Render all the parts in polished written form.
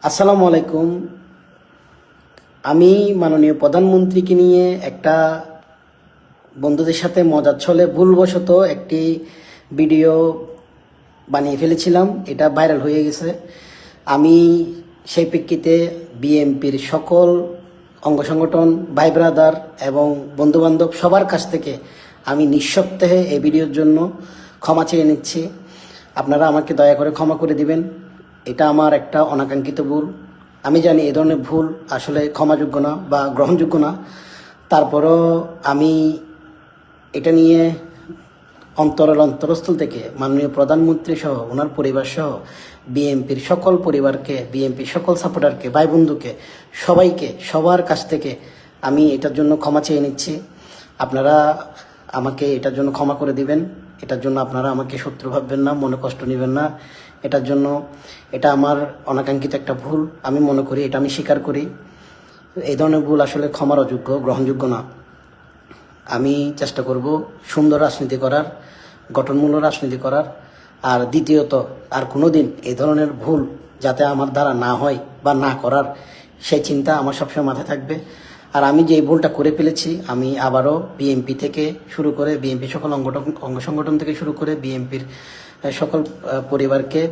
আসসালামু আলাইকুম। আমি মাননীয় প্রধানমন্ত্রীকে নিয়ে একটা বন্ধুদের সাথে মজার ছলে ভুলবশত একটি ভিডিও বানিয়ে ফেলেছিলাম। এটা ভাইরাল হয়ে গেছে। আমি সেই প্রেক্ষিতে বিএনপির সকল অঙ্গ সংগঠন, ভাই ব্রাদার এবং বন্ধুবান্ধব সবার কাছ থেকে আমি নিঃসপ্তাহে এই ভিডিওর জন্য ক্ষমা চেয়ে নিচ্ছি। আপনারা আমাকে দয়া করে ক্ষমা করে দিবেন। এটা আমার একটা অনাকাঙ্ক্ষিত ভুল। আমি জানি এ ধরনের ভুল আসলে ক্ষমাযোগ্য না বা গ্রহণযোগ্য না। তারপরও আমি এটা নিয়ে অন্তরের অন্তরস্থল থেকে মাননীয় প্রধানমন্ত্রী সহ ওনার পরিবার সহ বিএনপির সকল পরিবারকে, বিএনপির সকল সাপোর্টারকে, ভাই বন্ধুকে, সবাইকে, সবার কাছ থেকে আমি এটার জন্য ক্ষমা চেয়ে নিচ্ছি। আপনারা আমাকে এটার জন্য ক্ষমা করে দিবেন। এটার জন্য আপনারা আমাকে শত্রু ভাববেন না, মনে কষ্ট নেবেন না। এটার জন্য এটা আমার অনাকাঙ্ক্ষিত একটা ভুল আমি মনে করি, এটা আমি স্বীকার করি। এই ধরনের ভুল আসলে ক্ষমার অযোগ্য, গ্রহণযোগ্য না। আমি চেষ্টা করব সুন্দর রাজনীতি করার, গঠনমূলক রাজনীতি করার। আর দ্বিতীয়ত, আর কোনো দিন এই ধরনের ভুল যাতে আমার দ্বারা না হয় বা না করার, সেই চিন্তা আমার সবসময় মাথায় থাকবে। আর আমি যে ভুলটা করে ফেলেছি, আমি আবারও বিএনপি থেকে শুরু করে, বিএনপি সকল অঙ্গ সংগঠন থেকে শুরু করে বিএনপির সকল পরিবারকে,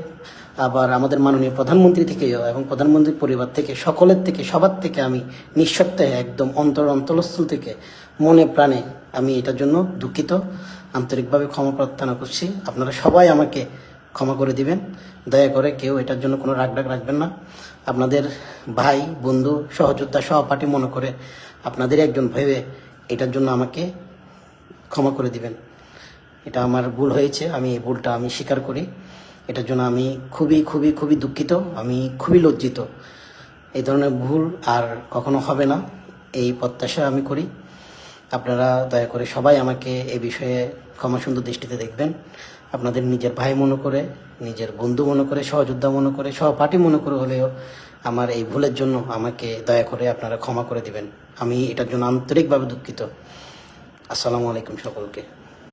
আবার আমাদের মাননীয় প্রধানমন্ত্রী থেকেও এবং প্রধানমন্ত্রীর পরিবার থেকে, সকলের থেকে, সবার থেকে আমি নিঃসপ্তাহে একদম অন্তরস্থল থেকে, মনে প্রাণে আমি এটার জন্য দুঃখিত, আন্তরিকভাবে ক্ষমা প্রার্থনা করছি। আপনারা সবাই আমাকে ক্ষমা করে দিবেন। দয়া করে কেউ এটার জন্য কোনো রাগ রাখবেন না। আপনাদের ভাই, বন্ধু, সহযোদ্ধা, সহপাঠী মনে করে, আপনাদের একজন ভেবে এটার জন্য আমাকে ক্ষমা করে দিবেন। এটা আমার ভুল হয়েছে, আমি এই ভুলটা আমি স্বীকার করি। এটার জন্য আমি খুবই খুবই খুবই দুঃখিত, আমি খুবই লজ্জিত। এই ধরনের ভুল আর কখনো হবে না, এই প্রত্যাশা আমি করি। আপনারা দয়া করে সবাই আমাকে এই বিষয়ে ক্ষমা সুন্দর দৃষ্টিতে দেখবেন। আপনাদের নিজের ভাই মনে করে, নিজের বন্ধু মনে করে, সহযোদ্ধা মনে করে, সহপাঠী মনে করে হলেও আমার এই ভুলের জন্য আমাকে দয়া করে আপনারা ক্ষমা করে দিবেন। আমি এটার জন্য আন্তরিকভাবে দুঃখিত। আসসালামু আলাইকুম সকলকে।